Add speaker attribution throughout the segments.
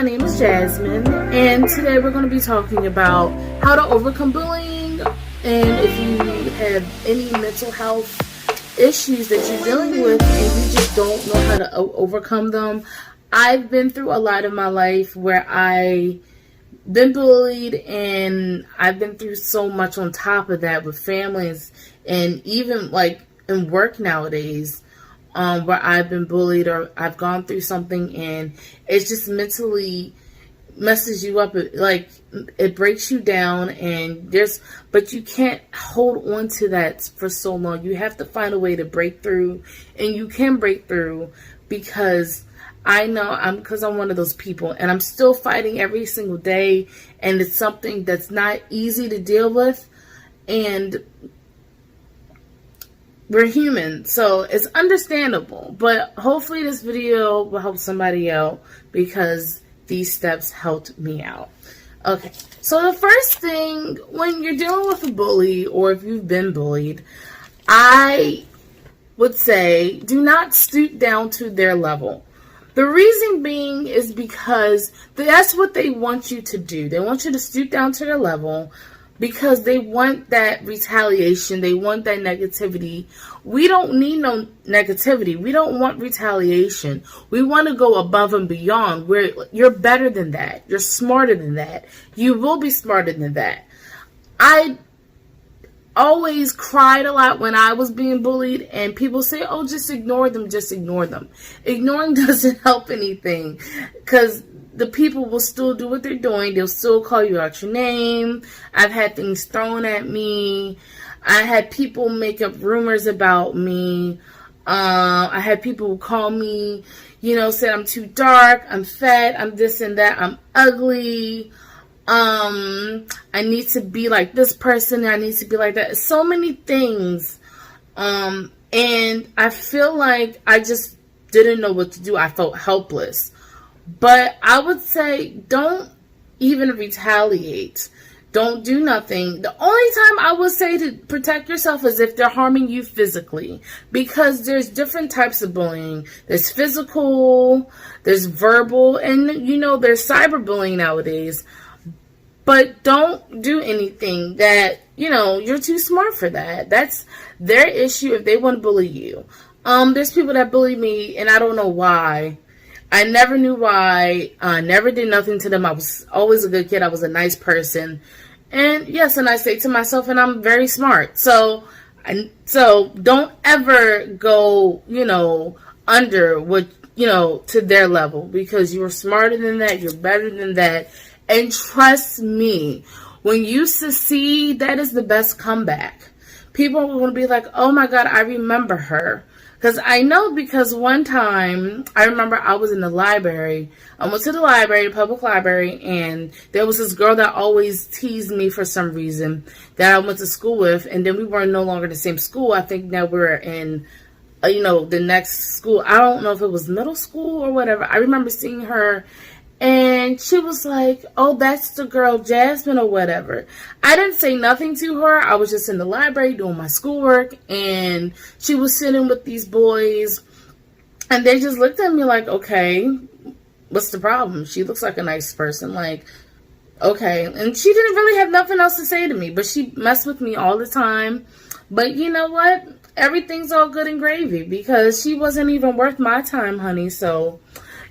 Speaker 1: my name is Jasmine, and today we're going to be talking about how to overcome bullying, and if you have any mental health issues that you're dealing with and you just don't know how to overcome them. I've been through a lot in my life where I've been bullied, and I've been through so much on top of that with families and even like in work nowadays. Where I've been bullied or I've gone through something and it's just mentally messes you up. It breaks you down, but you can't hold on to that for so long. You have to find a way to break through, and you can break through because I'm one of those people, and I'm still fighting every single day, and it's something that's not easy to deal with, and we're human, so it's understandable. But hopefully this video will help somebody out because these steps helped me out. Okay, so the first thing when you're dealing with a bully, or if you've been bullied, I would say do not stoop down to their level. The reason being is because that's what they want you to do. They want you to stoop down to their level because they want that retaliation. They want that negativity. We don't need no negativity. We don't want retaliation. We want to go above and beyond. You're better than that. You're smarter than that. You will be smarter than that. I always cried a lot when I was being bullied, and people say, oh, just ignore them, just ignore them. Ignoring doesn't help anything, because the people will still do what they're doing. They'll still call you out your name. I've had things thrown at me. I had people make up rumors about me. I had people call me, say I'm too dark, I'm fat, I'm this and that, I'm ugly. I need to be like this person, I need to be like that. So many things. And I feel like I just didn't know what to do. I felt helpless. But I would say don't even retaliate. Don't do nothing. The only time I would say to protect yourself is if they're harming you physically. Because there's different types of bullying. There's physical, there's verbal, and there's cyberbullying nowadays. But don't do anything that, you're too smart for that. That's their issue if they want to bully you. There's people that bully me, and I don't know why. I never knew why. I never did nothing to them. I was always a good kid. I was a nice person. And yes, and I say to myself, and I'm very smart. So don't ever go, under what, to their level, because you're smarter than that. You're better than that. And trust me, when you succeed, that is the best comeback. People are going to be like, oh my God, I remember her. Because one time, I remember I was in the library. I went to the library, public library, and there was this girl that always teased me for some reason that I went to school with, and then we were no longer in the same school. I think now we're in, the next school. I don't know if it was middle school or whatever. I remember seeing her, and she was like, oh, that's the girl Jasmine or whatever. I didn't say nothing to her. I was just in the library doing my schoolwork, and she was sitting with these boys, and they just looked at me like, okay, what's the problem? She looks like a nice person. Like, okay. And she didn't really have nothing else to say to me, but she messed with me all the time. But you know what? Everything's all good and gravy because she wasn't even worth my time, honey. So,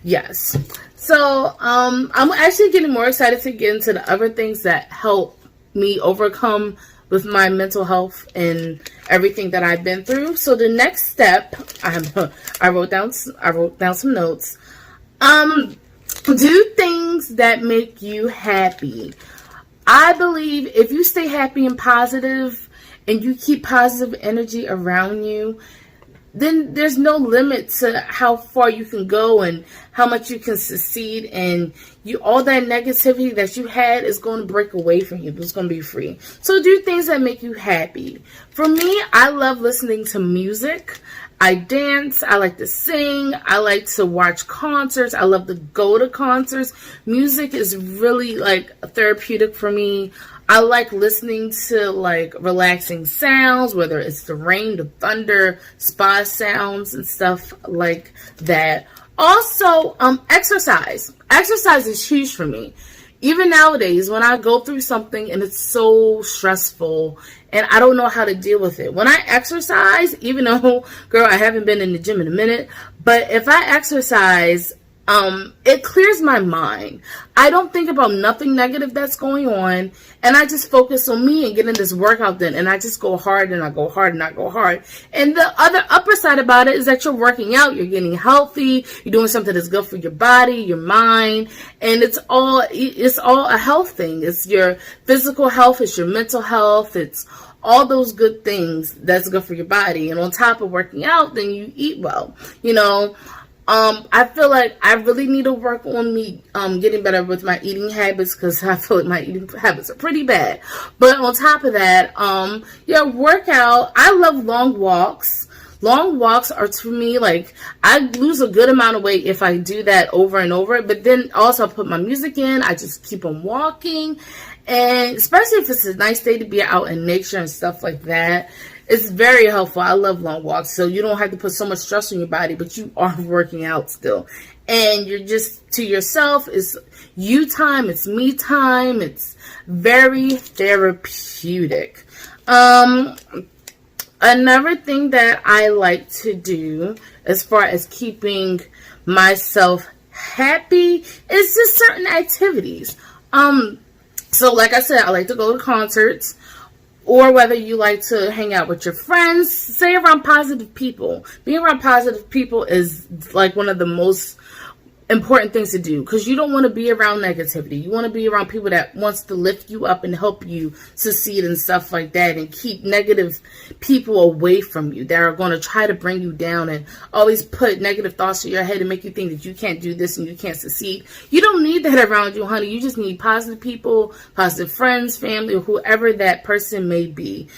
Speaker 1: yes. So, I'm actually getting more excited to get into the other things that help me overcome with my mental health and everything that I've been through. So the next step, I wrote down some notes. Do things that make you happy. I believe if you stay happy and positive and you keep positive energy around you, then there's no limit to how far you can go and how much you can succeed, and all that negativity that you had is going to break away from you. It's going to be free. So do things that make you happy. For me, I love listening to music. I dance. I like to sing. I like to watch concerts. I love to go to concerts. Music is really therapeutic for me. I like listening to relaxing sounds, whether it's the rain, the thunder, spa sounds and stuff like that. Also, exercise. Exercise is huge for me. Even nowadays, when I go through something and it's so stressful and I don't know how to deal with it, when I exercise, even though, girl, I haven't been in the gym in a minute, but if I exercise, it clears my mind. I don't think about nothing negative that's going on, and I just focus on me and getting this workout done, and I just go hard and I go hard and I go hard. And the other upper side about it is that you're working out, you're getting healthy, you're doing something that's good for your body, your mind, and it's all a health thing. It's your physical health, it's your mental health, it's all those good things that's good for your body. And on top of working out, then you eat well, you know. I feel like I really need to work on me getting better with my eating habits, because I feel like my eating habits are pretty bad. But on top of that, yeah, workout. I love long walks. Long walks are, to me, like, I lose a good amount of weight if I do that over and over. But then also I put my music in. I just keep on walking. And especially if it's a nice day to be out in nature and stuff like that, it's very helpful. I love long walks, so you don't have to put so much stress on your body, but you are working out still. And you're just to yourself. It's you time. It's me time. It's very therapeutic. Another thing that I like to do as far as keeping myself happy is just certain activities. So like I said, I like to go to concerts. Or whether you like to hang out with your friends, stay around positive people. Being around positive people is like one of the most important things to do, because you don't want to be around negativity. You want to be around people that wants to lift you up and help you succeed and stuff like that, and keep negative people away from you that are going to try to bring you down and always put negative thoughts in your head and make you think that you can't do this and you can't succeed. You don't need that around you, honey. You just need positive people, positive friends, family, or whoever that person may be.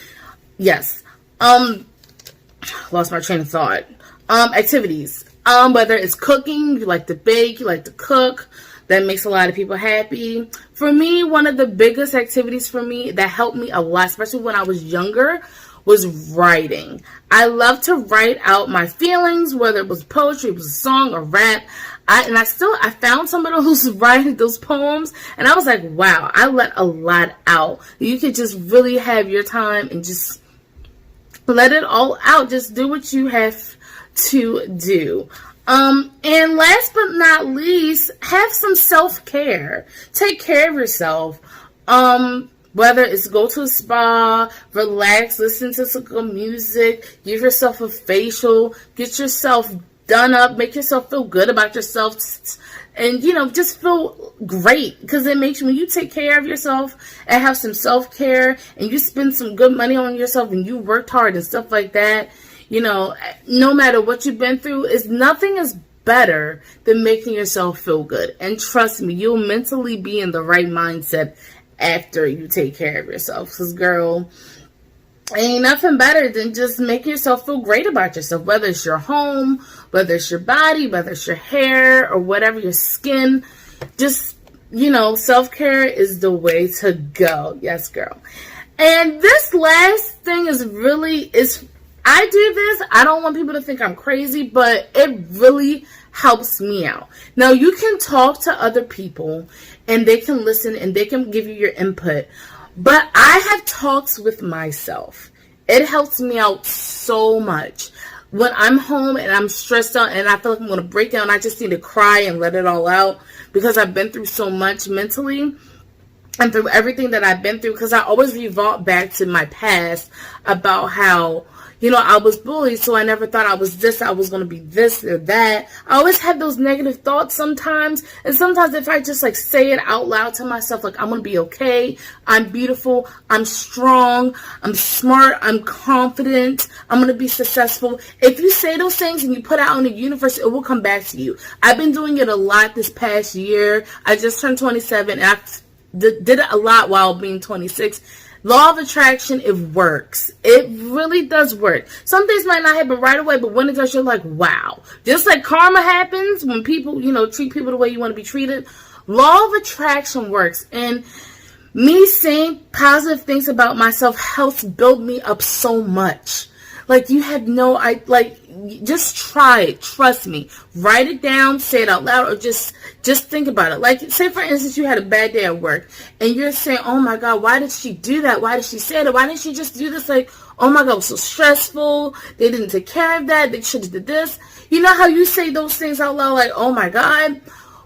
Speaker 1: Yes. Lost my train of thought. Activities. Whether it's cooking, you like to bake, you like to cook, that makes a lot of people happy. For me, one of the biggest activities for me that helped me a lot, especially when I was younger, was writing. I love to write out my feelings, whether it was poetry, it was a song, or rap. I found somebody who's writing those poems, and I was like, wow, I let a lot out. You could just really have your time and just let it all out. Just do what you have to do. And last but not least, have some self-care. Take care of yourself. Whether it's go to a spa, relax, listen to some good music, give yourself a facial, get yourself done up, make yourself feel good about yourself, and, you know, just feel great, because it makes you, when you take care of yourself and have some self-care and you spend some good money on yourself and you worked hard and stuff like that, you know, no matter what you've been through, nothing is better than making yourself feel good. And trust me, you'll mentally be in the right mindset after you take care of yourself. Because, girl, ain't nothing better than just making yourself feel great about yourself. Whether it's your home, whether it's your body, whether it's your hair, or whatever, your skin. Just, you know, self-care is the way to go. Yes, girl. And this last thing is I do this, I don't want people to think I'm crazy, but it really helps me out. Now, you can talk to other people, and they can listen, and they can give you your input, but I have talks with myself. It helps me out so much. When I'm home and I'm stressed out and I feel like I'm going to break down, I just need to cry and let it all out, because I've been through so much mentally and through everything that I've been through, because I always revert back to my past about how, you know, I was bullied, so I never thought I was going to be this or that. I always had those negative thoughts sometimes. And sometimes if I just like say it out loud to myself, like, I'm going to be okay. I'm beautiful. I'm strong. I'm smart. I'm confident. I'm going to be successful. If you say those things and you put out in the universe, it will come back to you. I've been doing it a lot this past year. I just turned 27, and I did it a lot while being 26. Law of attraction, it works. It really does work. Some things might not happen right away, but when it does, you're like, wow. Just like karma happens when people, you know, treat people the way you want to be treated. Law of attraction works. And me saying positive things about myself helps build me up so much. Like, you had no, just try it. Trust me. Write it down, say it out loud, or just think about it. Like, say for instance, you had a bad day at work, and you're saying, oh my God, why did she do that? Why did she say that? Why didn't she just do this? Like, oh my God, it was so stressful. They didn't take care of that. They should have did this. You know how you say those things out loud, like, oh my God?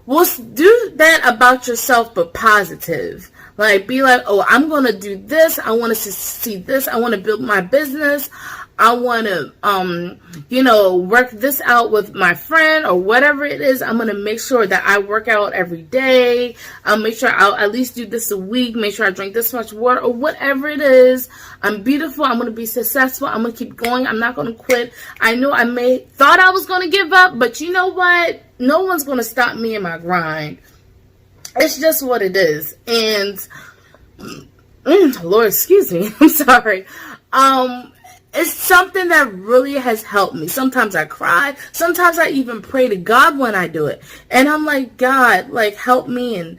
Speaker 1: Well, do that about yourself, but positive. Like, be like, oh, I'm going to do this. I want to see this. I want to build my business. I want to, work this out with my friend or whatever it is. I'm going to make sure that I work out every day. I'll make sure I'll at least do this a week. Make sure I drink this much water or whatever it is. I'm beautiful. I'm going to be successful. I'm going to keep going. I'm not going to quit. I know I thought I was going to give up, but you know what? No one's going to stop me in my grind. It's just what it is. And Lord, excuse me. I'm sorry. It's something that really has helped me. Sometimes I cry. Sometimes I even pray to God when I do it. And I'm like, God, like, help me. And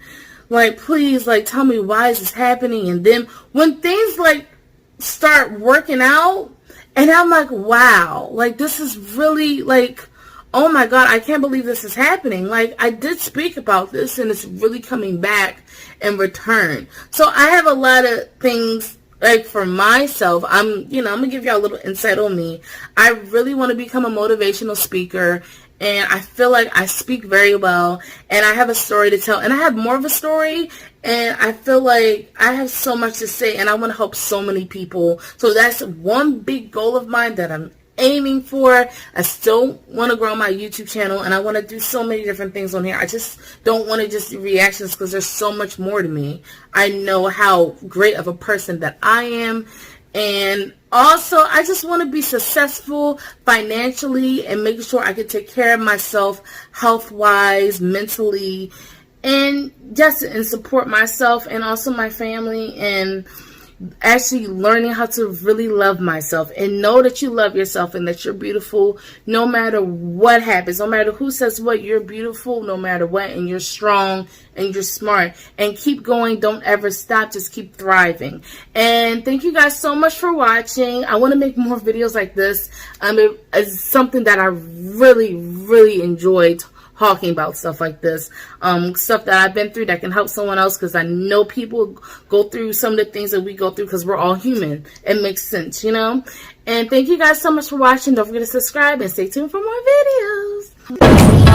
Speaker 1: like, please, like, tell me why is this happening? And then when things like start working out, and I'm like, wow, like, this is really like, oh my God, I can't believe this is happening. Like, I did speak about this and it's really coming back in return. So I have a lot of things, like, for myself. I'm going to give y'all a little insight on me. I really want to become a motivational speaker, and I feel like I speak very well, and I have a story to tell, and I have more of a story, and I feel like I have so much to say, and I want to help so many people. So that's one big goal of mine that I'm aiming for. I still want to grow my YouTube channel, and I want to do so many different things on here. I just don't want to just do reactions because there's so much more to me. I know how great of a person that I am, and also I just want to be successful financially and making sure I can take care of myself health-wise, mentally, and support myself and also my family, and actually learning how to really love myself and know that you love yourself and that you're beautiful no matter what happens, no matter who says what. You're beautiful no matter what, and you're strong and you're smart, and keep going. Don't ever stop. Just keep thriving. And thank you guys so much for watching. I want to make more videos like this. It's something that I really, really enjoyed talking about, stuff like this, stuff that I've been through that can help someone else, because I know people go through some of the things that we go through because we're all human. It makes sense, And thank you guys so much for watching. Don't forget to subscribe and stay tuned for more videos.